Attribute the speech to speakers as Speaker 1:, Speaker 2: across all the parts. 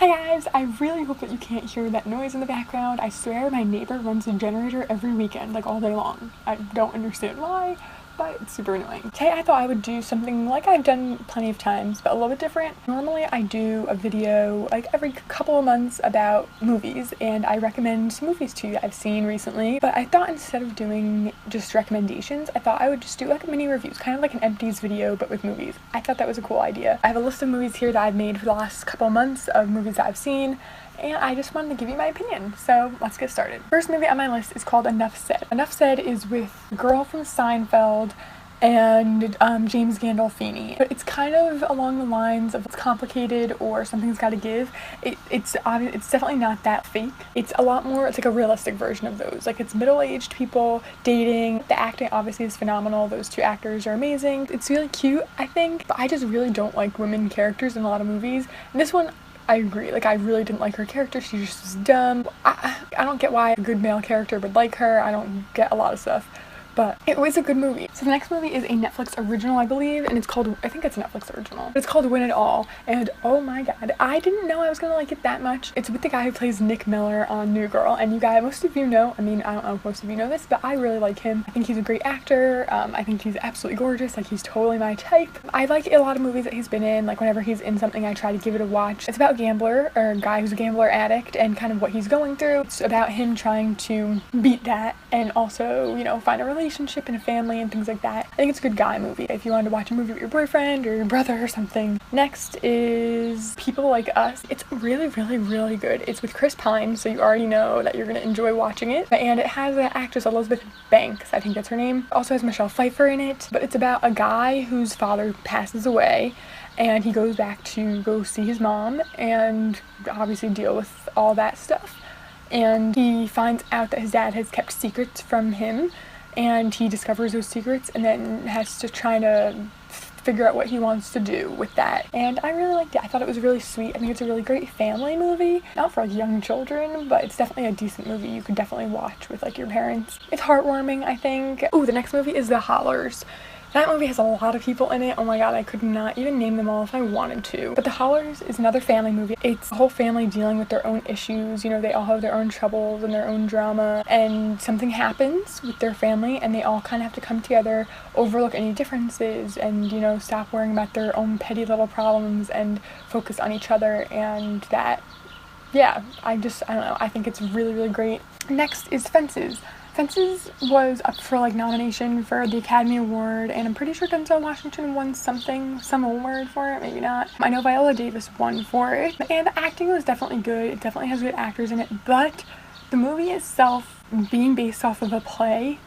Speaker 1: Hi guys, I really hope that you can't hear that noise in the background. I swear my neighbor runs a generator every weekend, like all day long. I don't understand why, but it's super annoying. Today I thought I would do something like I've done plenty of times, but a little bit different. Normally I do a video like every couple of months about movies, and I recommend some movies to you that I've seen recently. But I thought instead of doing just recommendations, I thought I would just do like mini reviews, kind of like an empties video, but with movies. I thought that was a cool idea. I have a list of movies here that I've made for the last couple of months of movies that I've seen, and I just wanted to give you my opinion. So let's get started. First movie on my list is called Enough Said. Enough Said is with the girl from Seinfeld and James Gandolfini. But it's kind of along the lines of it's complicated or something's gotta give. It's definitely not that fake. It's a lot more, it's like a realistic version of those. Like it's middle-aged people dating. The acting obviously is phenomenal. Those two actors are amazing. It's really cute, I think, but I just really don't like women characters in a lot of movies. And this one, I agree, like I really didn't like her character. She just was dumb. I don't get why a good male character would like her. I don't get a lot of stuff, but it was a good movie. So the next movie is a Netflix original, I believe, and it's called, I think it's a Netflix original. It's called Win It All, and oh my god, I didn't know I was gonna like it that much. It's with the guy who plays Nick Miller on New Girl, and you guys, most of you know, I mean, I don't know if most of you know this, but I really like him. I think he's a great actor. I think he's absolutely gorgeous. Like, he's totally my type. I like a lot of movies that he's been in. Like, whenever he's in something, I try to give it a watch. It's about a gambler, or a guy who's a gambler addict, and kind of what he's going through. It's about him trying to beat that, and also, you know, find a relationship and a family and things like that. I think it's a good guy movie if you wanted to watch a movie with your boyfriend or your brother or something. Next is People Like Us. It's really, really, really good. It's with Chris Pine, so you already know that you're gonna enjoy watching it. And it has an actress, Elizabeth Banks, I think that's her name. It also has Michelle Pfeiffer in it. But it's about a guy whose father passes away, and he goes back to go see his mom and obviously deal with all that stuff. And he finds out that his dad has kept secrets from him, and he discovers those secrets and then has to try to figure out what he wants to do with that. And I really liked it. I thought it was really sweet. I think it's a really great family movie. Not for like young children, but it's definitely a decent movie you could definitely watch with like your parents. It's heartwarming, I think. Oh, the next movie is The Hollers. That movie has a lot of people in it. Oh my god, I could not even name them all if I wanted to. But The Hollers is another family movie. It's a whole family dealing with their own issues. You know, they all have their own troubles and their own drama, and something happens with their family and they all kind of have to come together, overlook any differences, and, you know, stop worrying about their own petty little problems and focus on each other. And that, yeah, I don't know, I think it's really, really great. Next is Fences. Fences was up for like nomination for the Academy Award, and I'm pretty sure Denzel Washington won some award for it, maybe not. I know Viola Davis won for it, and the acting was definitely good. It definitely has good actors in it, but the movie itself, being based off of a play,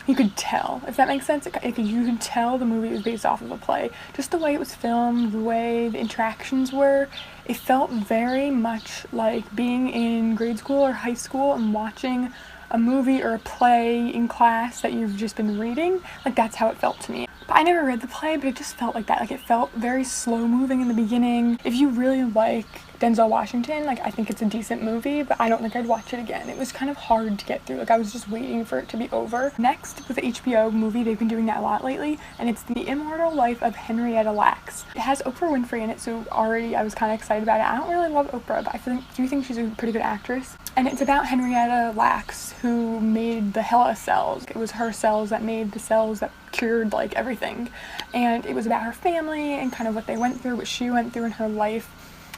Speaker 1: you could tell, if that makes sense. You could tell the movie was based off of a play. Just the way it was filmed, the way the interactions were, it felt very much like being in grade school or high school and watching a movie or a play in class that you've just been reading. Like, that's how it felt to me. But I never read the play, but it just felt like that. Like, it felt very slow moving in the beginning. If you really like Denzel Washington, like, I think it's a decent movie, but I don't think I'd watch it again. It was kind of hard to get through. Like, I was just waiting for it to be over. Next was the HBO movie. They've been doing that a lot lately, and it's The Immortal Life of Henrietta Lacks. It has Oprah Winfrey in it, so already I was kind of excited about it. I don't really love Oprah, but I do think she's a pretty good actress. And it's about Henrietta Lacks, who made the HeLa cells. It was her cells that made the cells that cured like everything. And it was about her family and kind of what they went through, what she went through in her life.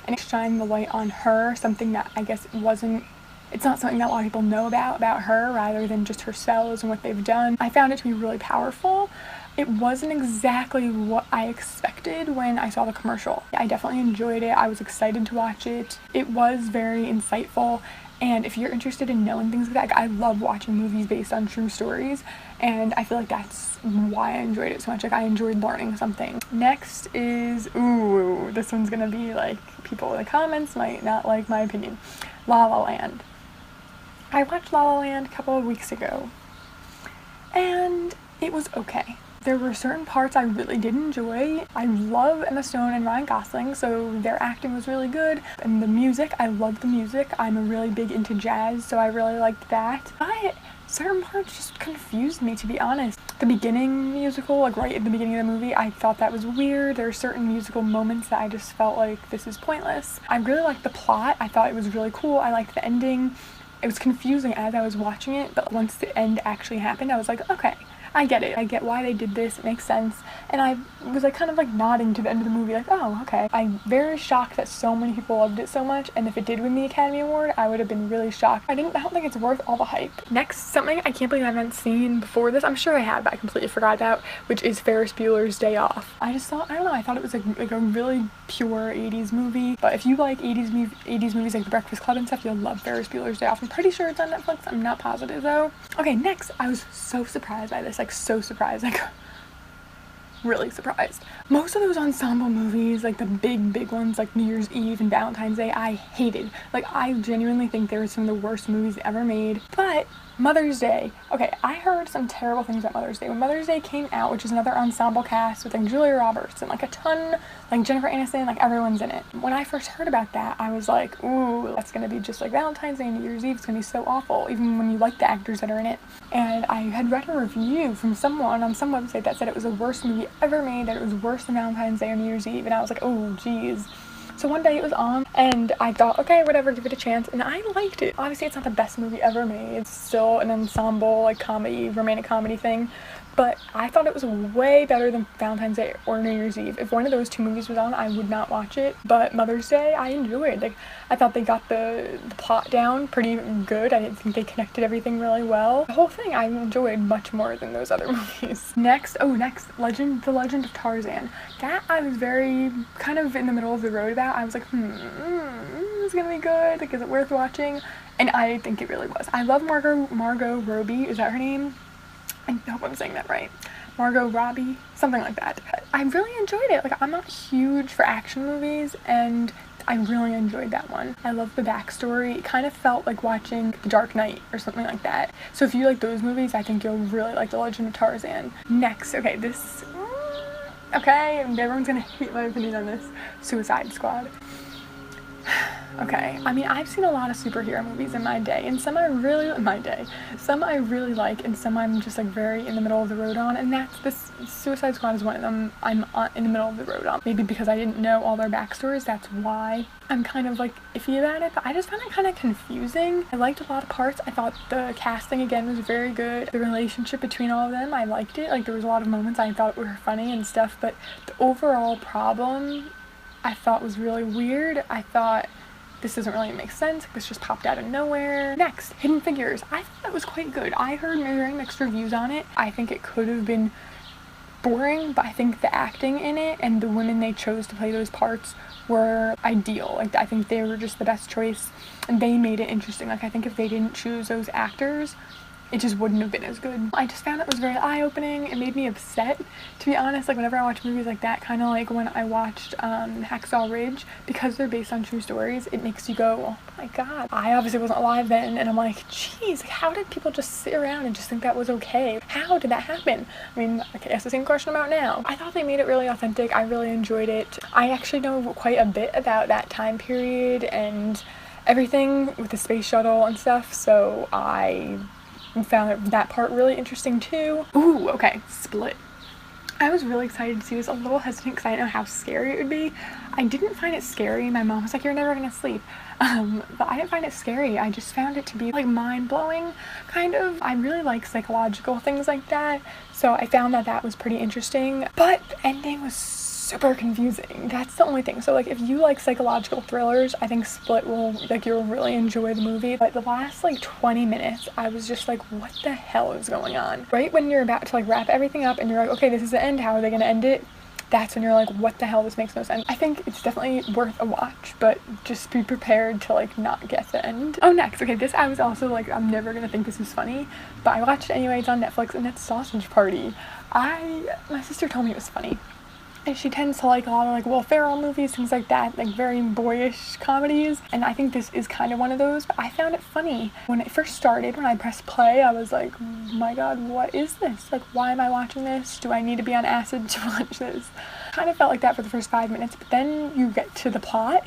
Speaker 1: And it shined the light on her, something that I guess it's not something that a lot of people know about her, rather than just her cells and what they've done. I found it to be really powerful. It wasn't exactly what I expected when I saw the commercial. I definitely enjoyed it. I was excited to watch it. It was very insightful. And if you're interested in knowing things like that, like, I love watching movies based on true stories, and I feel like that's why I enjoyed it so much. Like, I enjoyed learning something. Next is, ooh, this one's gonna be like, people in the comments might not like my opinion. La La Land. I watched La La Land a couple of weeks ago, and it was okay. There were certain parts I really did enjoy. I love Emma Stone and Ryan Gosling, so their acting was really good. And the music, I love the music. I'm really big into jazz, so I really liked that. But certain parts just confused me, to be honest. The beginning musical, like right at the beginning of the movie, I thought that was weird. There are certain musical moments that I just felt like this is pointless. I really liked the plot. I thought it was really cool. I liked the ending. It was confusing as I was watching it, but once the end actually happened, I was like, okay, I get it. I get why they did this. It makes sense. And I was like kind of like nodding to the end of the movie like, oh, okay. I'm very shocked that so many people loved it so much, and if it did win the Academy Award, I would have been really shocked. I don't think it's worth all the hype. Next, something I can't believe I haven't seen before this. I'm sure I had, but I completely forgot about, which is Ferris Bueller's Day Off. I just thought, I don't know, I thought it was like a really pure 80s movie. But if you like 80s movies like The Breakfast Club and stuff, you'll love Ferris Bueller's Day Off. I'm pretty sure it's on Netflix. I'm not positive though. Okay, next, I was so surprised by this. Like so surprised, like really surprised. Most of those ensemble movies, like the big ones like New Year's Eve and Valentine's Day, I hated. Like I genuinely think they were some of the worst movies ever made. But Mother's Day, okay, I heard some terrible things about Mother's Day. When Mother's Day came out, which is another ensemble cast with like Julia Roberts and like a ton, like Jennifer Aniston, like everyone's in it. When I first heard about that, I was like, ooh, that's gonna be just like Valentine's Day and New Year's Eve. It's gonna be so awful, even when you like the actors that are in it. And I had read a review from someone on some website that said it was the worst movie ever made, that it was worse than Valentine's Day or New Year's Eve, and I was like, oh geez. So one day it was on, and I thought, okay, whatever, give it a chance, and I liked it. Obviously, it's not the best movie ever made. It's still an ensemble, like, comedy, romantic comedy thing, but I thought it was way better than Valentine's Day or New Year's Eve. If one of those two movies was on, I would not watch it, but Mother's Day, I enjoyed. Like, I thought they got the plot down pretty good. I didn't think they connected everything really well. The whole thing I enjoyed much more than those other movies. Next, The Legend of Tarzan. That I was very kind of in the middle of the road about. I was like, it's gonna be good. Like, is it worth watching? And I think it really was. I love Margot Robbie. Is that her name? I hope I'm saying that right. Margot Robbie, something like that. I really enjoyed it. Like, I'm not huge for action movies, and I really enjoyed that one. I love the backstory. It kind of felt like watching The Dark Knight or something like that. So if you like those movies, I think you'll really like The Legend of Tarzan. Next, okay, everyone's gonna hate my opinion on this. Suicide Squad. Okay, I mean, I've seen a lot of superhero movies in my day, and some I really like, and some I'm just like very in the middle of the road on, and this Suicide Squad is one of them I'm in the middle of the road on. Maybe because I didn't know all their backstories, that's why I'm kind of like iffy about it, but I just found it kind of confusing. I liked a lot of parts. I thought the casting again was very good. The relationship between all of them, I liked it. Like, there was a lot of moments I thought were funny and stuff, but the overall problem I thought was really weird. I thought, this doesn't really make sense. This just popped out of nowhere. Next, Hidden Figures. I thought that was quite good. I heard very mixed reviews on it. I think it could have been boring, but I think the acting in it and the women they chose to play those parts were ideal. Like, I think they were just the best choice, and they made it interesting. Like, I think if they didn't choose those actors, it just wouldn't have been as good. I just found it was very eye-opening. It made me upset, to be honest. Like, whenever I watch movies like that, kind of like when I watched Hacksaw Ridge, because they're based on true stories, it makes you go, oh my god. I obviously wasn't alive then, and I'm like, geez, how did people just sit around and just think that was okay? How did that happen? I mean, I can ask the same question about now. I thought they made it really authentic. I really enjoyed it. I actually know quite a bit about that time period and everything with the space shuttle and stuff, so I found that part really interesting too. Ooh, okay, Split. I was really excited to see this, a little hesitant because I didn't know how scary it would be. I didn't find it scary. My mom was like, you're never gonna sleep. But I didn't find it scary. I just found it to be like mind-blowing, kind of. I really like psychological things like that, so I found that was pretty interesting. But the ending was super confusing. That's the only thing. So like, if you like psychological thrillers, I think Split you'll really enjoy the movie. But the last like 20 minutes, I was just like, what the hell is going on? Right when you're about to like wrap everything up and you're like, okay, this is the end, how are they gonna end it? That's when you're like, what the hell, this makes no sense. I think it's definitely worth a watch, but just be prepared to like not get the end. Oh, next, okay, this I was also like, I'm never gonna think this is funny, but I watched it anyway. It's on Netflix, and it's Sausage Party. My sister told me it was funny. And she tends to like a lot of like Will Ferrell movies, things like that, like very boyish comedies. And I think this is kind of one of those, but I found it funny. When it first started, when I pressed play, I was like, oh my god, what is this? Like, why am I watching this? Do I need to be on acid to watch this? Kind of felt like that for the first 5 minutes, but then you get to the plot,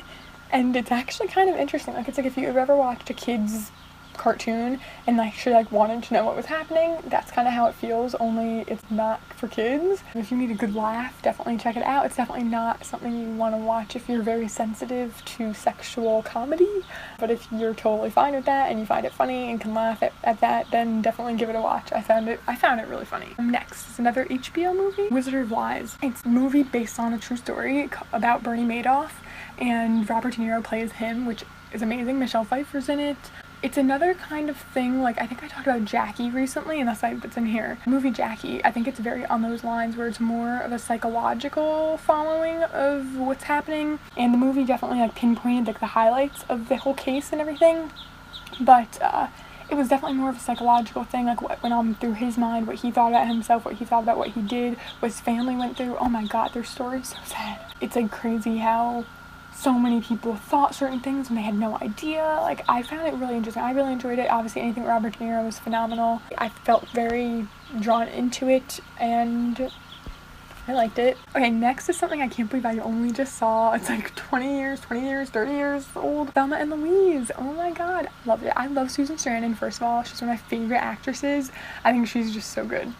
Speaker 1: and it's actually kind of interesting. Like, it's like if you've ever watched a kid's cartoon and I actually like wanted to know what was happening. That's kind of how it feels, only it's not for kids. If you need a good laugh, definitely check it out. It's definitely not something you want to watch if you're very sensitive to sexual comedy, but if you're totally fine with that and you find it funny and can laugh at that, then definitely give it a watch. I found it really funny. Next is another HBO movie, Wizard of Lies. It's a movie based on a true story about Bernie Madoff, and Robert De Niro plays him, which is amazing. Michelle Pfeiffer's in it. It's another kind of thing, like I think I talked about Jackie recently, and that's why it's in here. The movie Jackie, I think it's very on those lines where it's more of a psychological following of what's happening, and the movie definitely like pinpointed like the highlights of the whole case and everything, but it was definitely more of a psychological thing, like what went on through his mind, what he thought about himself, what he thought about what he did, what his family went through. Oh my god, their story's so sad. It's like crazy how so many people thought certain things and they had no idea. Like, I found it really interesting. I really enjoyed it. Obviously, anything with Robert De Niro was phenomenal. I felt very drawn into it and I liked it. Okay, next is something I can't believe I only just saw. It's like 30 years old. Thelma and Louise. Oh my god, I loved it. I love Susan Sarandon, first of all. She's one of my favorite actresses. I think she's just so good.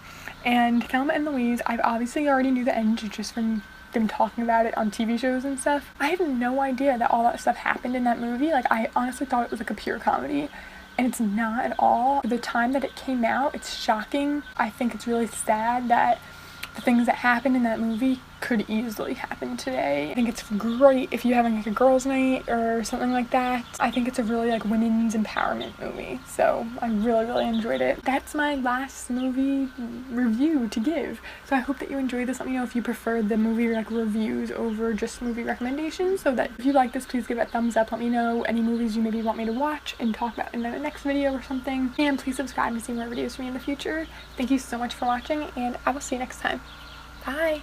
Speaker 1: And Thelma and Louise, I've obviously already knew the end just from them talking about it on TV shows and stuff. I had no idea that all that stuff happened in that movie. Like, I honestly thought it was like a pure comedy, and it's not at all. For the time that it came out, it's shocking. I think it's really sad that the things that happened in that movie could easily happen today. I think it's great if you're having like a girls' night or something like that. I think it's a really like women's empowerment movie, so I really enjoyed it. That's my last movie review to give, so I hope that you enjoyed this. Let me know if you prefer the movie like reviews over just movie recommendations, so that if you like this, please give it a thumbs up. Let me know any movies you maybe want me to watch and talk about in the next video or something, and please subscribe to see more videos from me in the future. Thank you so much for watching, and I will see you next time. Bye!